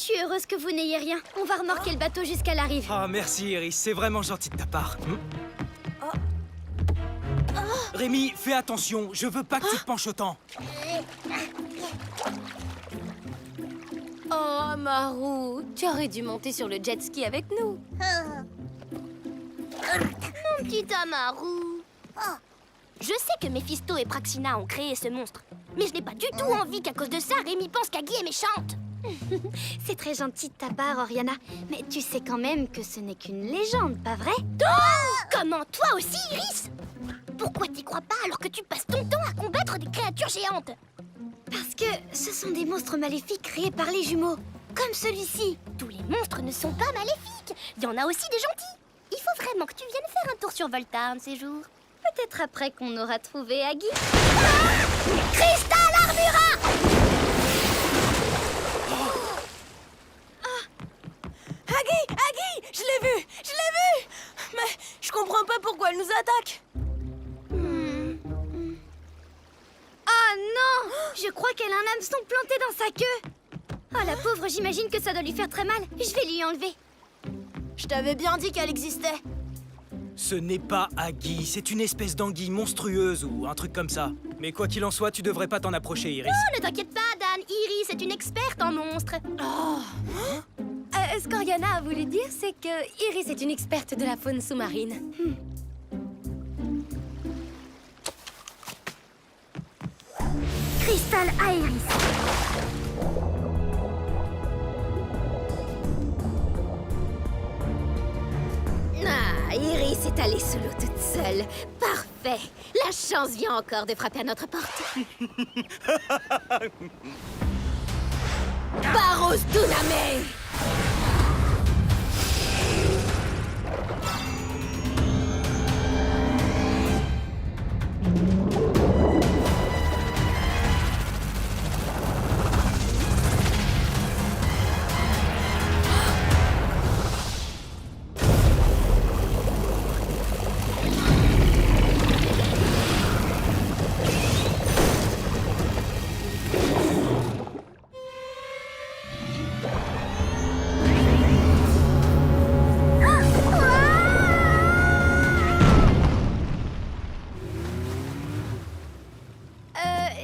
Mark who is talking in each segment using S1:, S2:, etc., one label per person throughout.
S1: Je suis heureuse que vous n'ayez rien. On va remorquer le bateau jusqu'à la rive.
S2: Ah, merci Iris, c'est vraiment gentil de ta part. Rémi, fais attention, je veux pas que tu te penches autant.
S3: Oh, Marou, tu aurais dû monter sur le jet ski avec nous.
S1: Mon petit Amaru.
S4: Je sais que Mephisto et Praxina ont créé ce monstre, mais je n'ai pas du tout envie qu'à cause de ça, Rémi pense qu'Agui est méchante.
S1: C'est très gentil de ta part, Oriana. Mais tu sais quand même que ce n'est qu'une légende, pas vrai?
S4: Comment toi aussi, Iris? Pourquoi t'y crois pas alors que tu passes ton temps à combattre des créatures géantes?
S1: Parce que ce sont des monstres maléfiques créés par les jumeaux. Comme celui-ci.
S4: Tous les monstres ne sont pas maléfiques. Il y en a aussi des gentils. Il faut vraiment que tu viennes faire un tour sur Volta un de ces jours.
S1: Peut-être après qu'on aura trouvé Agui.
S4: Cristal Armura!
S3: Agui, je l'ai vu. Mais je comprends pas pourquoi elle nous attaque.
S1: Oh non! Je crois qu'elle a un hameçon planté dans sa queue. Oh la pauvre, j'imagine que ça doit lui faire très mal. Je vais lui enlever.
S3: Je t'avais bien dit qu'elle existait.
S2: Ce n'est pas Agui, c'est une espèce d'anguille monstrueuse ou un truc comme ça. Mais quoi qu'il en soit, tu devrais pas t'en approcher, Iris.
S4: Oh, ne t'inquiète pas, Dan. Iris est une experte en monstres.
S3: Ce qu'Oriana a voulu dire, c'est que Iris est une experte de la faune sous-marine.
S1: Cristal Aéris.
S3: Ah, Iris est allée sous l'eau toute seule. Parfait. La chance vient encore de frapper à notre porte. Baros Duname!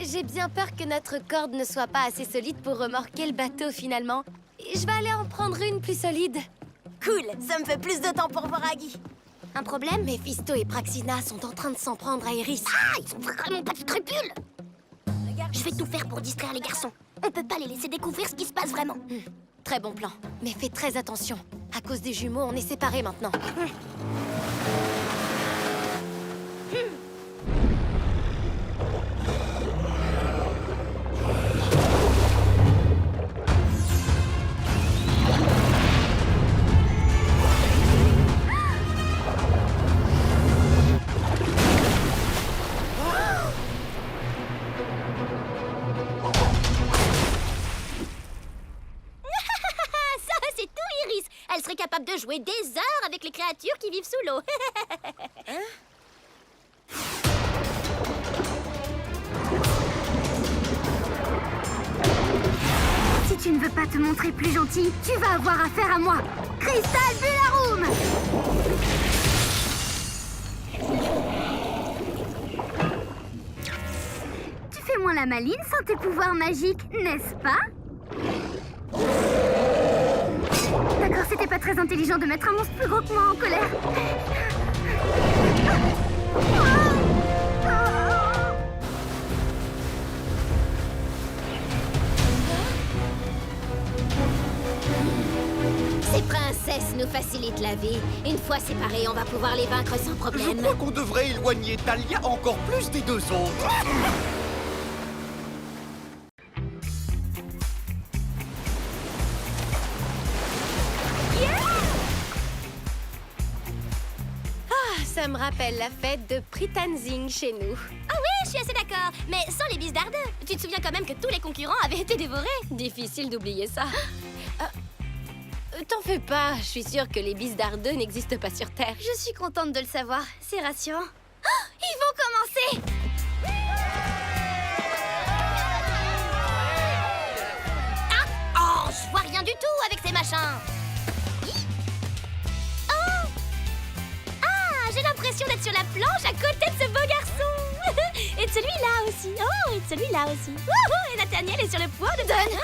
S3: J'ai bien peur que notre corde ne soit pas assez solide pour remorquer le bateau finalement. Je vais aller en prendre une plus solide. Cool, ça me fait plus de temps pour voir Agui.
S4: Un problème?
S3: Mephisto et Praxina sont en train de s'en prendre à Iris.
S4: Ah, ils sont vraiment pas de scrupules. Je vais tout faire pour distraire les garçons. On peut pas les laisser découvrir ce qui se passe vraiment.
S3: Très bon plan. Mais fais très attention. À cause des jumeaux, on est séparés maintenant.
S4: Elle serait capable de jouer des heures avec les créatures qui vivent sous l'eau.
S1: Si tu ne veux pas te montrer plus gentil, tu vas avoir affaire à moi. Cristal Bularum! Tu fais moins la maline sans tes pouvoirs magiques, n'est-ce pas? D'accord, c'était pas très intelligent de mettre un monstre plus gros que moi en colère.
S3: Ces princesses nous facilitent la vie. Une fois séparées, on va pouvoir les vaincre sans
S5: Je
S3: problème.
S5: crois qu'on devrait éloigner Talia encore plus des deux autres.
S3: Ça me rappelle la fête de Pritanzing chez nous.
S4: Ah oui, je suis assez d'accord. Mais sans les bises d'Ardeux. Tu te souviens quand même que tous les concurrents avaient été dévorés.
S3: Difficile d'oublier ça. T'en fais pas, je suis sûre que les bises d'Ardeux n'existent pas sur Terre.
S1: Je suis contente de le savoir, c'est rassurant. Oh, ils vont commencer!
S4: Oh, je vois rien du tout. à côté de ce beau garçon. Et de celui-là aussi. Oh, et de celui-là aussi. Wouhou, et Nathaniel est sur le point de...
S1: Donne.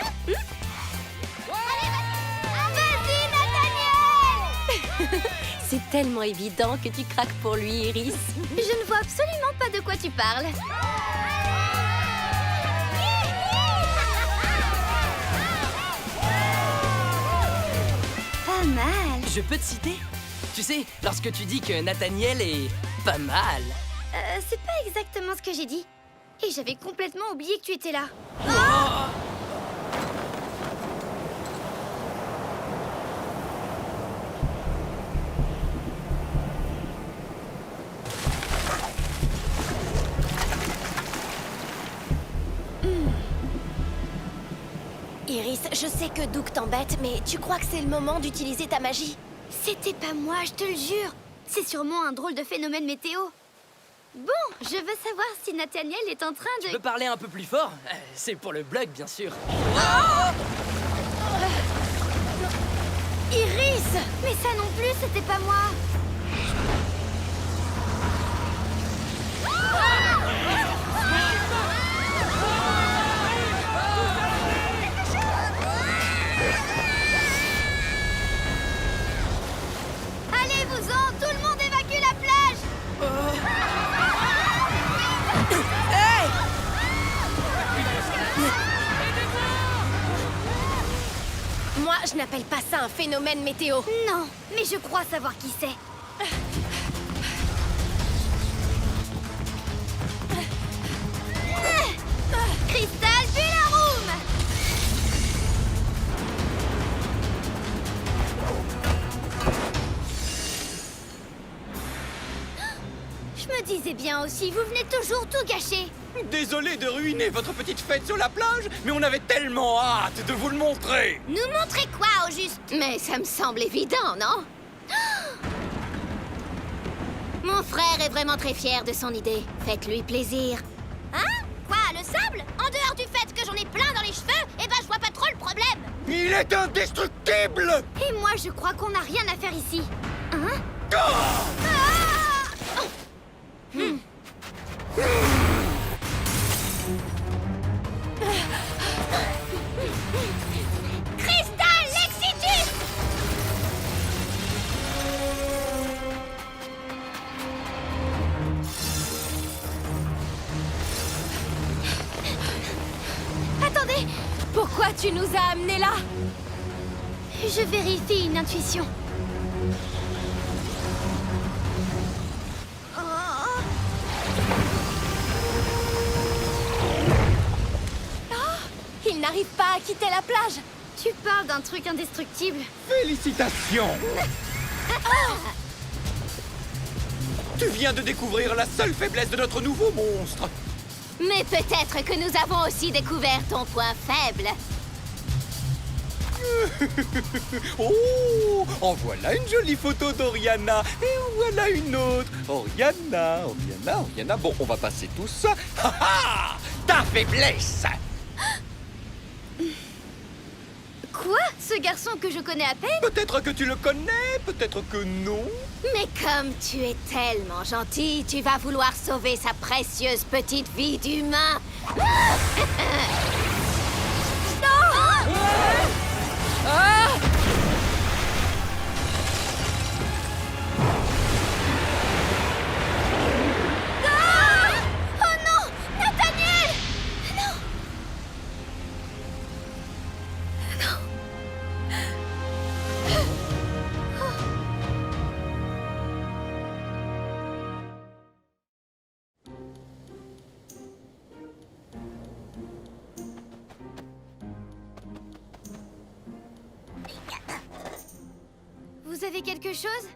S1: Vas-y, Nathaniel.
S3: C'est tellement évident que tu craques pour lui, Iris.
S1: Je ne vois absolument pas de quoi tu parles. Pas mal.
S6: Je peux te citer? Tu sais, lorsque tu dis que Nathaniel est pas mal.
S1: C'est pas exactement ce que j'ai dit. Et j'avais complètement oublié que tu étais là.
S3: Iris, je sais que Doug t'embête, mais tu crois que c'est le moment d'utiliser ta magie?
S1: C'était pas moi, je te le jure. C'est sûrement un drôle de phénomène météo. Bon, je veux savoir si Nathaniel est en train
S6: Tu
S1: de...
S6: peux parler un peu plus fort? C'est pour le blog, bien sûr.
S1: Iris! Mais ça non plus, c'était pas moi. Allez-vous-en, tout le monde évacue la plage!
S3: Moi, je n'appelle pas ça un phénomène météo.
S1: Non, mais je crois savoir qui c'est. Crystal Bularoom! Je me disais bien aussi, vous venez toujours tout gâcher.
S5: Désolé de ruiner votre petite fête sur la plage, mais on avait tellement hâte de vous le montrer.
S4: Nous montrer quoi, au juste?
S3: Mais ça me semble évident, non?
S4: Mon frère est vraiment très fier de son idée. Faites-lui plaisir. Hein? Quoi, le sable? En dehors du fait que j'en ai plein dans les cheveux, eh ben je vois pas trop le problème.
S5: Il est indestructible.
S1: Et moi, je crois qu'on n'a rien à faire ici. Hein?
S4: Crystal Lexitus!
S1: Attendez,
S3: Pourquoi tu nous as amenés là?
S1: je vérifie une intuition.
S3: Il n'arrive pas à quitter la plage.
S1: Tu parles d'un truc indestructible.
S5: Félicitations. Tu viens de découvrir la seule faiblesse de notre nouveau monstre.
S4: Mais peut-être que nous avons aussi découvert ton point faible.
S5: Oh, en voilà une jolie photo d'Oriana. Et voilà une autre. Oriana. Bon, on va passer tout ça. Ha ha! Ta faiblesse.
S1: Quoi? Ce garçon que je connais à peine?
S5: Peut-être que tu le connais, peut-être que non.
S4: Mais comme tu es tellement gentil, tu vas vouloir sauver sa précieuse petite vie d'humain.
S1: Oh non! Nathaniel! Non! Vous avez quelque chose?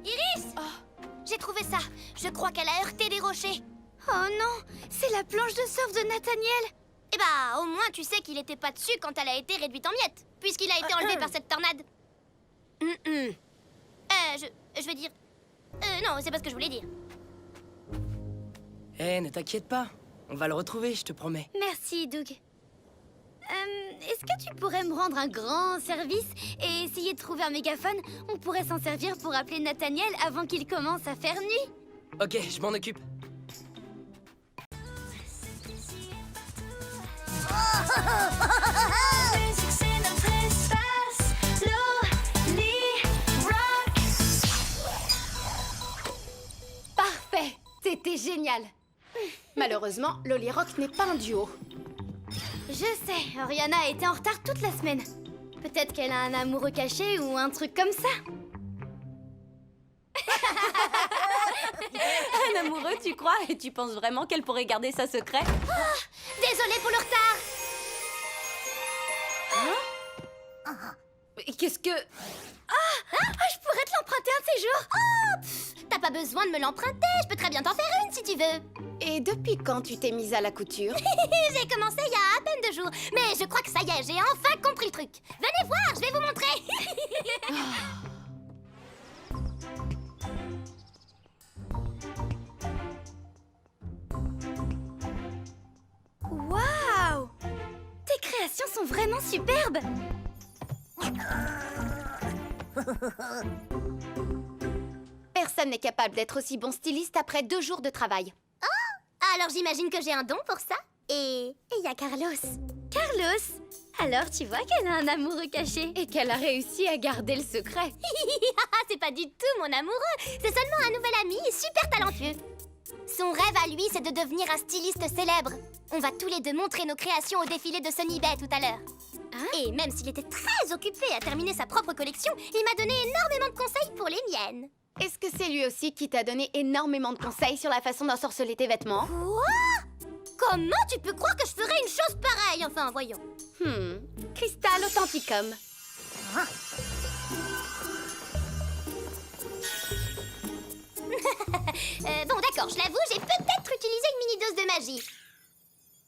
S4: Iris! J'ai trouvé ça. Je crois qu'elle a heurté des rochers.
S1: Oh non! C'est la planche de surf de Nathaniel!
S4: Eh bah, au moins tu sais qu'il était pas dessus quand elle a été réduite en miettes, puisqu'il a été enlevé par cette tornade. Je veux dire... non, c'est pas ce que je voulais dire.
S6: Ne t'inquiète pas. On va le retrouver, je te promets.
S1: Merci, Doug. Est-ce que tu pourrais me rendre un grand service et essayer de trouver un mégaphone? On pourrait s'en servir pour appeler Nathaniel avant qu'il commence à faire nuit.
S6: Ok, je m'en occupe.
S3: Parfait! C'était génial! Malheureusement, Loli Rock n'est pas un duo.
S1: Je sais, Oriana a été en retard toute la semaine. Peut-être qu'elle a un amoureux caché ou un truc comme ça.
S7: Un amoureux, tu crois? Et tu penses vraiment qu'elle pourrait garder ça secret?
S4: Désolée pour le retard.
S3: Mais qu'est-ce que...
S1: Je pourrais te l'emprunter un de ces jours.
S4: T'as pas besoin de me l'emprunter, je peux très bien t'en faire une si tu veux.
S3: Et depuis quand tu t'es mise à la couture?
S4: J'ai commencé il y a à peine 2 jours, mais je crois que ça y est, j'ai enfin compris le truc. Venez voir, je vais vous montrer.
S1: Waouh! Tes créations sont vraiment superbes.
S3: Personne n'est capable d'être aussi bon styliste après 2 jours de travail.
S4: Alors j'imagine que j'ai un don pour ça. Et il y a Carlos.
S1: Carlos, alors tu vois qu'elle a un amoureux caché.
S3: Et qu'elle a réussi à garder le secret.
S4: C'est pas du tout mon amoureux, c'est seulement un nouvel ami super talentueux. Son rêve à lui, c'est de devenir un styliste célèbre. On va tous les deux montrer nos créations au défilé de Sunny Bay tout à l'heure. Et même s'il était très occupé à terminer sa propre collection, il m'a donné énormément de conseils pour les miennes.
S3: Est-ce que c'est lui aussi qui t'a donné énormément de conseils sur la façon d'ensorceler tes vêtements?
S4: Quoi? Comment tu peux croire que je ferais une chose pareille? Enfin, voyons.
S3: Cristal Authenticum.
S4: Bon, d'accord, je l'avoue, j'ai peut-être utilisé une mini-dose de magie.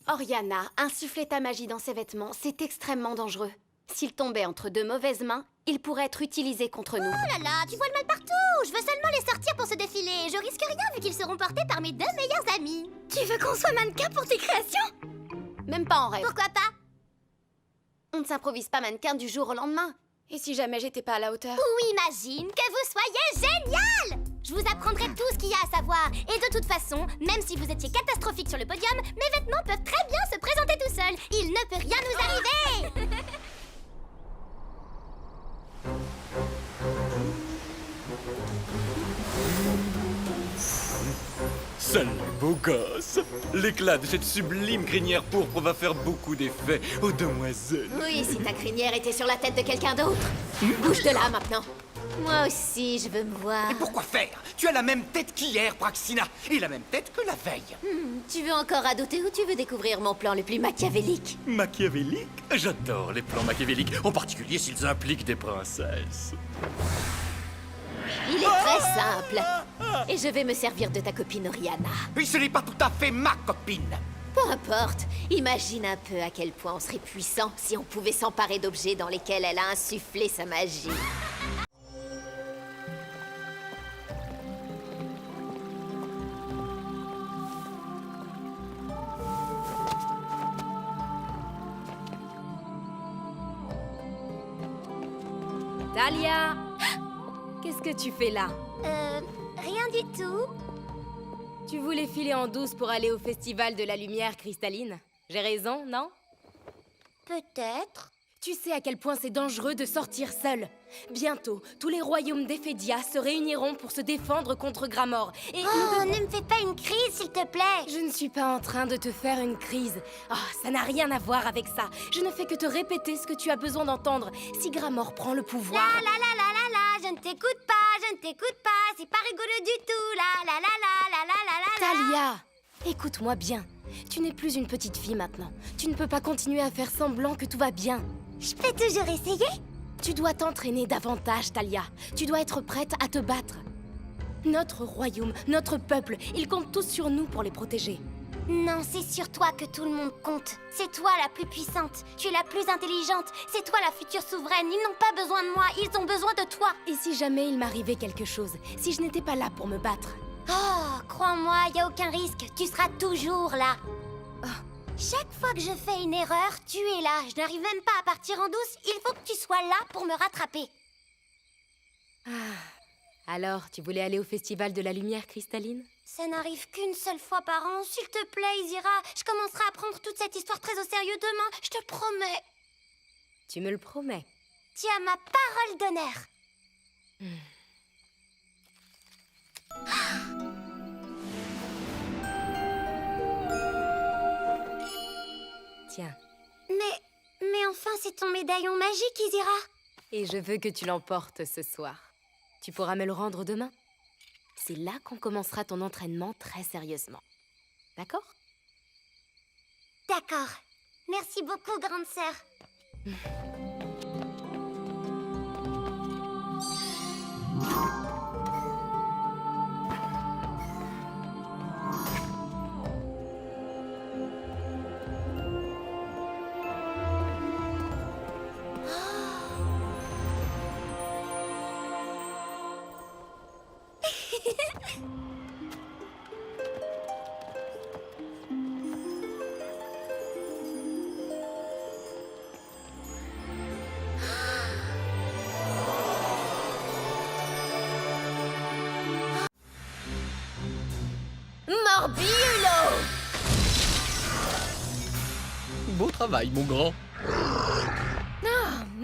S3: Oriana, insuffler ta magie dans ses vêtements, c'est extrêmement dangereux. S'il tombait entre 2 mauvaises mains, il pourrait être utilisé contre nous.
S4: Oh là là, tu vois le mal partout. Je veux seulement les sortir pour ce défilé. Je risque rien vu qu'ils seront portés par mes 2 meilleurs amis.
S1: Tu veux qu'on soit mannequin pour tes créations?
S3: Même pas en rêve.
S4: Pourquoi pas?
S3: On ne s'improvise pas mannequin du jour au lendemain. Et si jamais j'étais pas à la hauteur?
S4: Ou imagine que vous soyez génial! Je vous apprendrai tout ce qu'il y a à savoir. Et de toute façon, même si vous étiez catastrophique sur le podium, mes vêtements peuvent très bien se présenter tout seuls. Il ne peut rien nous arriver.
S5: Salut, beau gosse. L'éclat de cette sublime crinière pourpre va faire beaucoup d'effet aux demoiselles.
S3: Oui, si ta crinière était sur la tête de quelqu'un d'autre. Bouge de là maintenant.
S4: Moi aussi, je veux me voir.
S5: Et pourquoi faire? Tu as la même tête qu'hier, Praxina, et la même tête que la veille.
S7: Tu veux encore radoter ou tu veux découvrir mon plan le plus machiavélique?
S5: Machiavélique? J'adore les plans machiavéliques, en particulier s'ils impliquent des princesses.
S7: Il est très simple. Et je vais me servir de ta copine Oriana.
S5: Et ce n'est pas tout à fait ma copine.
S7: Peu importe. Imagine un peu à quel point on serait puissant si on pouvait s'emparer d'objets dans lesquels elle a insufflé sa magie.
S3: Talia! Qu'est-ce que tu fais là?
S4: Rien du tout.
S3: Tu voulais filer en douce pour aller au festival de la lumière cristalline? J'ai raison, non?
S4: Peut-être.
S3: Tu sais à quel point c'est dangereux de sortir seul. Bientôt, tous les royaumes d'Ephédia se réuniront pour se défendre contre Gramor. Et
S4: Oh, ne me fais pas une crise, s'il te plaît.
S3: je ne suis pas en train de te faire une crise. Oh, ça n'a rien à voir avec ça. Je ne fais que te répéter ce que tu as besoin d'entendre. Si Gramor prend le pouvoir...
S4: La la la la la la, je ne t'écoute pas, je ne t'écoute pas, c'est pas rigolo du tout. La la la la la la la la.
S3: Talia, écoute-moi bien. Tu n'es plus une petite fille maintenant. Tu ne peux pas continuer à faire semblant que tout va bien.
S4: Je peux toujours essayer.
S3: Tu dois t'entraîner davantage, Talia. Tu dois être prête à te battre. Notre royaume, notre peuple, ils comptent tous sur nous pour les protéger.
S4: Non, c'est sur toi que tout le monde compte. C'est toi la plus puissante. Tu es la plus intelligente. C'est toi la future souveraine. Ils n'ont pas besoin de moi. Ils ont besoin de toi.
S3: Et si jamais il m'arrivait quelque chose, si je n'étais pas là pour me battre?
S4: Oh, crois-moi, il n'y a aucun risque. Tu seras toujours là. Chaque fois que je fais une erreur, tu es là. Je n'arrive même pas à partir en douce. Il faut que tu sois là pour me rattraper.
S3: Alors, tu voulais aller au Festival de la Lumière cristalline?
S4: Ça n'arrive qu'une seule fois par an. S'il te plaît, Izira, je commencerai à prendre toute cette histoire très au sérieux demain. Je te promets.
S3: Tu me le promets.
S4: Tu as ma parole d'honneur.
S3: Tiens,
S4: Mais enfin, c'est ton médaillon magique, Izira.
S3: et je veux que tu l'emportes ce soir. Tu pourras me le rendre demain? C'est là qu'on commencera ton entraînement très sérieusement. D'accord?
S4: D'accord. Merci beaucoup, grande sœur.
S7: Morbiulo!
S6: Beau travail, mon grand.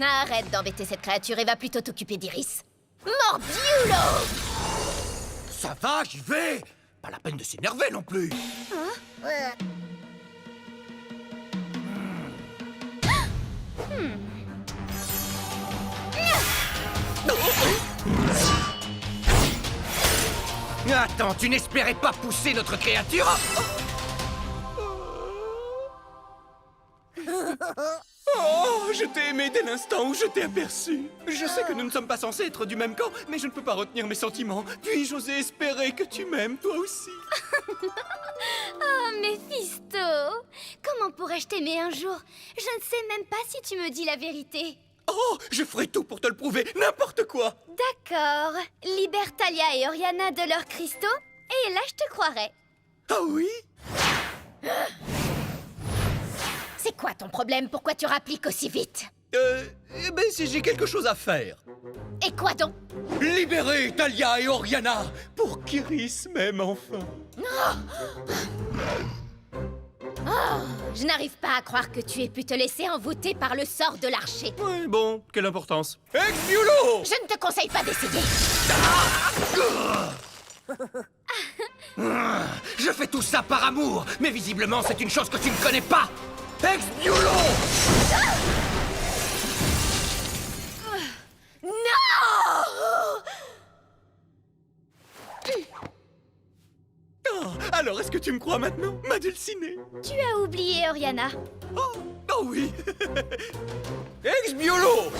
S7: Arrête d'embêter cette créature et va plutôt t'occuper d'Iris. Morbiulo!
S5: Ça va, j'y vais. Pas la peine de s'énerver non plus. Attends, tu n'espérais pas pousser notre créature? Oh, je t'ai aimé dès l'instant où je t'ai aperçu. Je sais que nous ne sommes pas censés être du même camp, mais je ne peux pas retenir mes sentiments. Puis-je oser espérer que tu m'aimes toi aussi?
S1: Oh, Méphisto! Comment pourrais-je t'aimer un jour? Je ne sais même pas si tu me dis la vérité.
S5: Oh, je ferai tout pour te le prouver, n'importe quoi.
S1: D'accord. Libère Talia et Oriana de leurs cristaux, et là je te croirai.
S5: Ah oui?
S7: C'est quoi ton problème? Pourquoi tu rappliques aussi vite?
S5: Eh ben si j'ai quelque chose à faire.
S7: Et quoi donc?
S5: Libérer Talia et Oriana pour qu'Iris m'aime enfin.
S7: Je n'arrive pas à croire que tu aies pu te laisser envoûter par le sort de l'archer.
S5: Ouais, bon, quelle importance. Ex-Biolo!
S7: Je ne te conseille pas d'essayer.
S5: Je fais tout ça par amour, mais visiblement c'est une chose que tu ne connais pas. Ex-Biolo! Oh, alors est-ce que tu me crois maintenant, ma dulcinée?
S1: Tu as oublié Oriana.
S5: Oh oui. Ex-Biolo!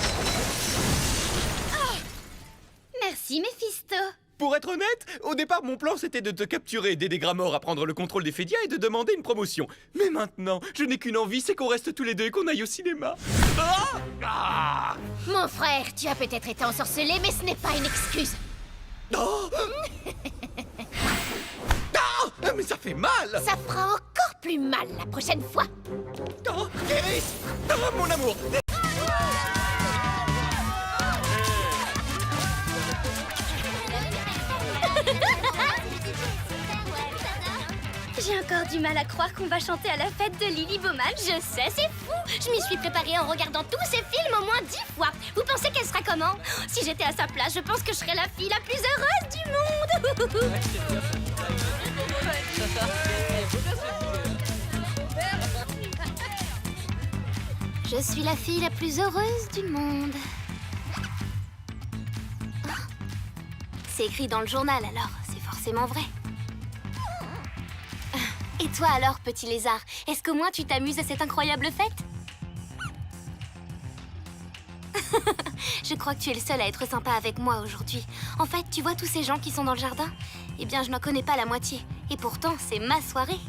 S1: Merci Méphisto.
S5: Pour être honnête, au départ, mon plan, c'était de te capturer, d'aider Gramor à prendre le contrôle des Fédia et de demander une promotion. Mais maintenant, je n'ai qu'une envie, c'est qu'on reste tous les deux et qu'on aille au cinéma. Ah!
S7: Mon frère, tu as peut-être été ensorcelé, mais ce n'est pas une excuse.
S5: Oh! Ah, mais ça fait mal!
S7: Ça fera encore plus mal la prochaine fois.
S5: Oh, Iris! Oh, mon amour!
S1: J'ai encore du mal à croire qu'on va chanter à la fête de Lily Bowman.
S4: Je sais, c'est fou. Je m'y suis préparée en regardant tous ces films au moins 10 fois. Vous pensez qu'elle sera comment? Si j'étais à sa place, je pense que je serais la fille la plus heureuse du monde. Je suis la fille la plus heureuse du monde. C'est écrit dans le journal, alors c'est forcément vrai. Et toi alors, petit lézard, est-ce qu'au moins tu t'amuses à cette incroyable fête? Je crois que tu es le seul à être sympa avec moi aujourd'hui. En fait, tu vois tous ces gens qui sont dans le jardin? Eh bien, je n'en connais pas la moitié. Et pourtant, c'est ma soirée.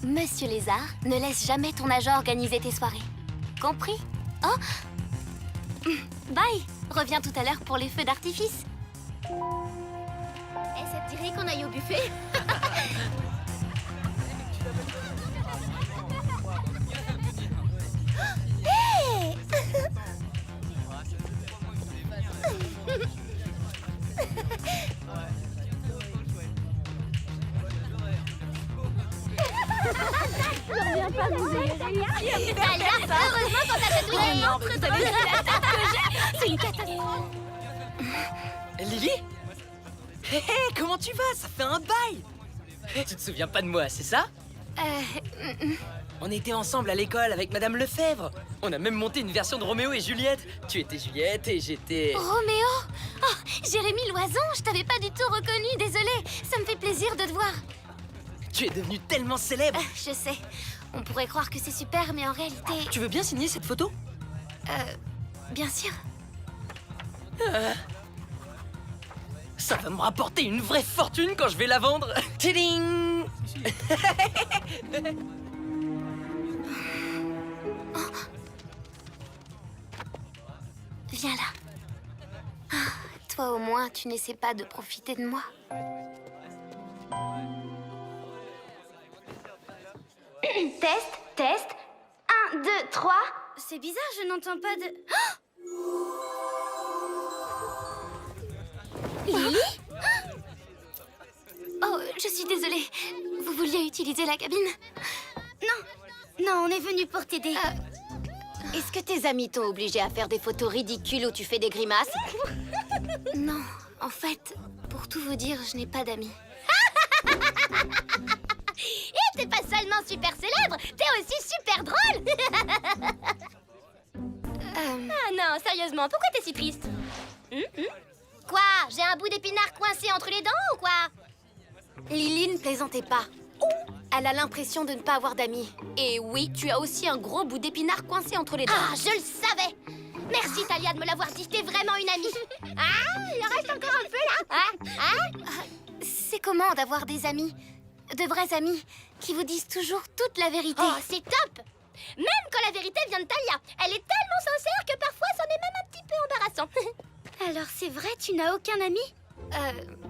S4: Monsieur Lézard, ne laisse jamais ton agent organiser tes soirées. Compris? Oh! Bye! Reviens tout à l'heure pour les feux d'artifice. Et ça te dirait qu'on aille au buffet? Talia, heureusement qu'on t'a fait douiller.
S3: C'est une catastrophe.
S6: Lily? Hé hé, comment tu vas? Ça fait un bail! Tu te souviens pas de moi, c'est ça? On était ensemble à l'école avec Madame Lefebvre. On a même monté une version de Roméo et Juliette. Tu étais Juliette et j'étais...
S3: Roméo? Oh, Jérémy Loison, je t'avais pas du tout reconnu, désolée. Ça me fait plaisir de te voir.
S6: Tu es devenue tellement célèbre.
S3: Je sais, on pourrait croire que c'est super, mais en réalité...
S6: Tu veux bien signer cette photo?
S3: Bien sûr.
S6: Ça va me rapporter une vraie fortune quand je vais la vendre. Tiding!
S3: Viens là. Ah, toi au moins, tu n'essaies pas de profiter de moi.
S1: Test. 1, 2, 3. C'est bizarre, je n'entends pas de...
S3: Lily? Oh, je suis désolée. Vous vouliez utiliser la cabine?
S1: Non, on est venu pour t'aider.
S7: Est-ce que tes amis t'ont obligé à faire des photos ridicules où tu fais des grimaces?
S3: Non, en fait, pour tout vous dire, je n'ai pas d'amis.
S4: Et t'es pas seulement super célèbre, t'es aussi super drôle. Ah non, sérieusement, pourquoi t'es si triste? Quoi? J'ai un bout d'épinard coincé entre les dents ou quoi?
S3: Lily, ne plaisantez pas. Elle a l'impression de ne pas avoir d'amis. Et oui, tu as aussi un gros bout d'épinard coincé entre les dents.
S4: Ah, je le savais. Merci Talia de me l'avoir dit, t'es vraiment une amie. Ah, il en reste encore un peu là.
S3: C'est comment d'avoir des amis? De vrais amis qui vous disent toujours toute la vérité.
S4: Oh, c'est top. Même quand la vérité vient de Talia. Elle est tellement sincère que parfois c'en est même un petit peu embarrassant.
S1: Alors c'est vrai, tu n'as aucun ami?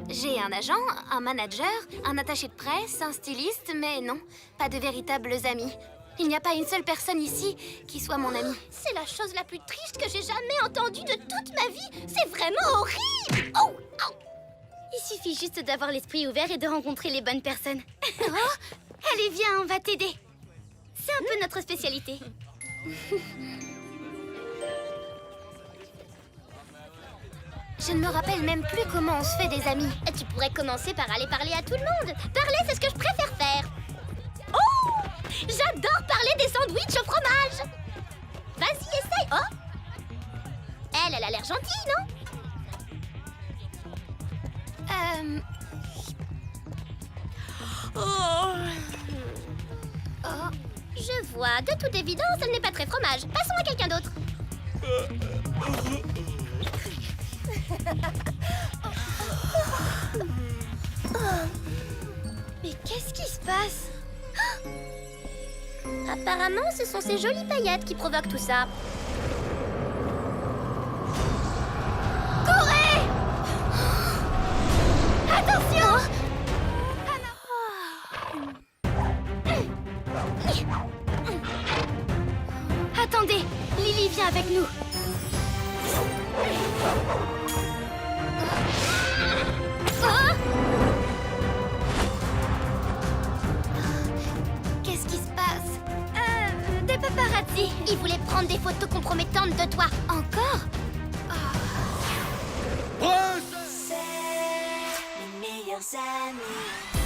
S3: J'ai un agent, un manager, un attaché de presse, un styliste, mais non, pas de véritables amis. Il n'y a pas une seule personne ici qui soit mon ami.
S4: C'est la chose la plus triste que j'ai jamais entendue de toute ma vie. C'est vraiment horrible. Oh, oh.
S1: Il suffit juste d'avoir l'esprit ouvert et de rencontrer les bonnes personnes. Allez, viens, on va t'aider. C'est un peu notre spécialité.
S3: Je ne me rappelle même plus comment on se fait des amis.
S4: Tu pourrais commencer par aller parler à tout le monde. Parler, c'est ce que je préfère faire. Oh, j'adore parler des sandwichs au fromage. Vas-y, essaye. Oh, elle a l'air gentille, non? Oh, je vois. De toute évidence, elle n'est pas très fromage. Passons à quelqu'un d'autre.
S1: Mais qu'est-ce qui se passe?
S4: Apparemment, ce sont ces jolies paillettes qui provoquent tout ça.
S1: Courez! Attention! Attendez, Lily vient avec nous.
S3: Qu'est-ce qui se passe?
S1: Des paparazzi.
S4: Ils voulaient prendre des photos compromettantes de toi.
S3: Encore?
S5: Bruce!
S8: C'est les meilleurs amis.